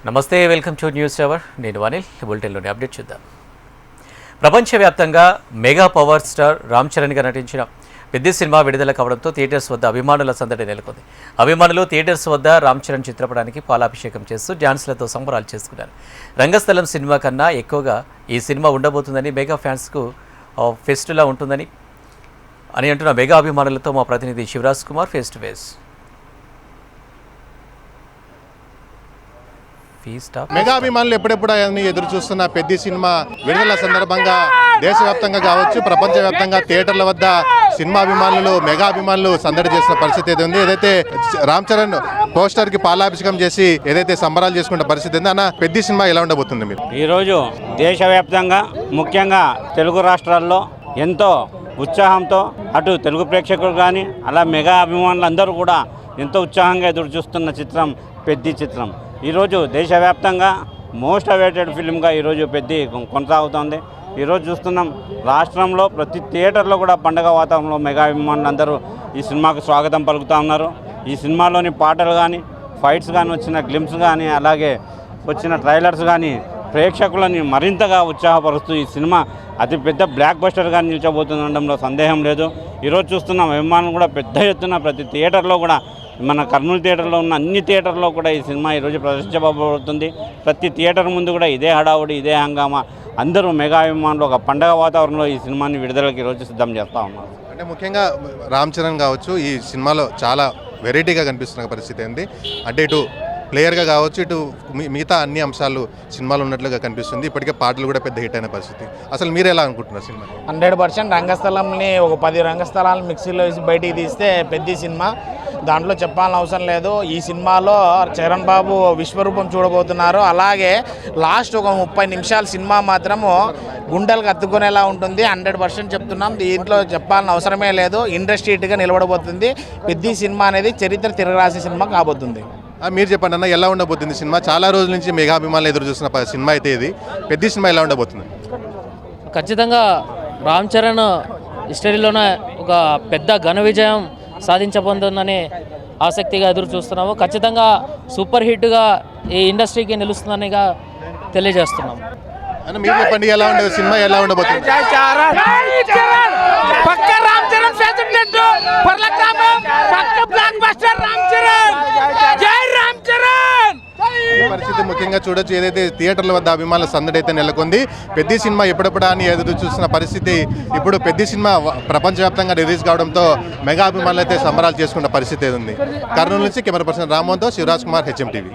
నమస్తే, welcome to news hour. నేను Anil. బులెటిన్లోని update చూద్దాం. ప్రపంచవ్యాప్తంగా మెగా పవర్ స్టార్ రామ్ చరణ్గా నటించిన పెద్ద సినిమా విడుదల కావడంతో థియేటర్స్ వద్ద అభిమానుల సందడి నెలకొంది. అభిమానులు థియేటర్స్ వద్ద రామ్ చరణ్ చిత్రపటానికి పాలాభిషేకం చేస్తూ డ్యాన్స్లతో సంబరాలు చేసుకున్నారు. రంగస్థలం సినిమా కన్నా ఎక్కువగా ఈ సినిమా ఉండబోతుందని, మెగా ఫ్యాన్స్కు ఫెస్టులా ఉంటుందని అంటున్న మెగా అభిమానులతో మా ప్రతినిధి Shivaraj Kumar face to face. Mega అభిమానులు ఎప్పుడెప్పుడు ఎదురు చూస్తున్న పెద్ద సినిమా విడుదల సందర్భంగా దేశవ్యాప్తంగా కావచ్చు, ప్రపంచవ్యాప్తంగా థియేటర్ల వద్ద సినిమా అభిమానులు, మెగా అభిమానులు సందడి చేసిన పరిస్థితి అయితే ఉంది. ఏదైతే రామ్ చరణ్ పోస్టర్ కి పాలాభిషేకం చేసి ఏదైతే సంబరాలు చేసుకున్న పరిస్థితి ఉంది అన్న, పెద్ద సినిమా ఎలా ఉండబోతుంది? మీరు ఈరోజు దేశవ్యాప్తంగా ముఖ్యంగా తెలుగు రాష్ట్రాల్లో ఎంతో ఉత్సాహంతో అటు తెలుగు ప్రేక్షకులు కానీ అలా మెగా అభిమానులు అందరూ కూడా ఎంతో ఉత్సాహంగా ఎదురు చూస్తున్న చిత్రం పెద్ద చిత్రం. ఈరోజు దేశవ్యాప్తంగా మోస్ట్ అవైటెడ్ ఫిల్మ్గా ఈరోజు పెద్ద కొనసాగుతోంది. ఈరోజు చూస్తున్నాం రాష్ట్రంలో ప్రతి థియేటర్లో కూడా పండగ వాతావరణంలో మెగా అభిమానులు అందరూ ఈ సినిమాకు స్వాగతం పలుకుతూ ఉన్నారు. ఈ సినిమాలోని పాటలు కానీ, ఫైట్స్ కానీ, వచ్చిన గ్లిమ్స్ కానీ, అలాగే వచ్చిన ట్రైలర్స్ కానీ ప్రేక్షకులని మరింతగా ఉత్సాహపరుస్తూ ఈ సినిమా అతిపెద్ద బ్లాక్ బస్టర్గా నిలిచబోతుండడంలో సందేహం లేదు. ఈరోజు చూస్తున్నాం అభిమానులు కూడా పెద్ద ఎత్తున ప్రతి థియేటర్లో కూడా, మన కర్నూలు థియేటర్లో ఉన్న అన్ని థియేటర్లో కూడా ఈ సినిమా ఈరోజు ప్రదర్శించబడుతుంది. ప్రతి థియేటర్ ముందు కూడా ఇదే హడావుడి, ఇదే హంగామా. అందరూ మెగా అభిమానులు ఒక పండగ వాతావరణంలో ఈ సినిమాని విడుదలకి ఈరోజు సిద్ధం చేస్తూ ఉన్నారు. అంటే ముఖ్యంగా రామ్ చరణ్ కావచ్చు, ఈ సినిమాలో చాలా వెరైటీగా కనిపిస్తున్న పరిస్థితి ఏంది అంటే, ఇటు ప్లేయర్గా కావచ్చు, ఇటు మిగతా అన్ని అంశాలు సినిమాలో ఉన్నట్లుగా కనిపిస్తుంది. ఇప్పటికే పాటలు కూడా పెద్ద హిట్ అయిన పరిస్థితి. అసలు మీరు ఎలా అనుకుంటున్నారు సినిమా? 100% రంగస్థలంని ఒక 10 రంగస్థలాలు మిక్సీలో వేసి బయటికి తీస్తే పెద్ద సినిమా. దాంట్లో చెప్పాలని అవసరం లేదు. ఈ సినిమాలో చరణ్ బాబు విశ్వరూపం చూడబోతున్నారు. అలాగే లాస్ట్ ఒక 30 నిమిషాల సినిమా మాత్రము గుండెలకు అత్తుకునేలా ఉంటుంది. 100% చెప్తున్నాం. దీంట్లో చెప్పాలని అవసరమే లేదు. ఇండస్ట్రీ హిట్గా నిలబడబోతుంది. పెద్ద సినిమా అనేది చరిత్ర తిరగరాసే సినిమా కాబోతుంది. మీరు చెప్పండి అన్న, ఎలా ఉండబోతుంది సినిమా? చాలా రోజుల నుంచి మెగా అభిమానులు ఎదురు చూస్తున్న సినిమా అయితే ఇది. పెద్ద సినిమా ఎలా ఉండబోతుంది? ఖచ్చితంగా రామ్ చరణ్ హిస్టరీలోనే ఒక పెద్ద ఘన విజయం సాధించబోతుందని ఆసక్తిగా ఎదురు చూస్తున్నాము. ఖచ్చితంగా సూపర్ హిట్గా ఈ ఇండస్ట్రీకి నిలుస్తుందనిగా తెలియజేస్తున్నాము. అని మీరు చెప్పండి, ఎలా ఉండదు సినిమా, ఎలా ఉండబోతుంది? ఈ పరిస్థితి ముఖ్యంగా చూడొచ్చు. ఏదైతే థియేటర్ల వద్ద అభిమానుల సందడి అయితే నెలకొంది. పెద్ద సినిమా ఎప్పుడెప్పుడా అని ఎదురు చూస్తున్న పరిస్థితి. ఇప్పుడు పెద్ద సినిమా ప్రపంచవ్యాప్తంగా రిలీజ్ కావడంతో మెగా అభిమానులు అయితే సంబరాలు చేసుకున్న పరిస్థితి ఉంది. కర్నూలు నుంచి కెమెరా పర్సన్ రామ్మోహన్తో శివరాజ్ కుమార్, HM TV.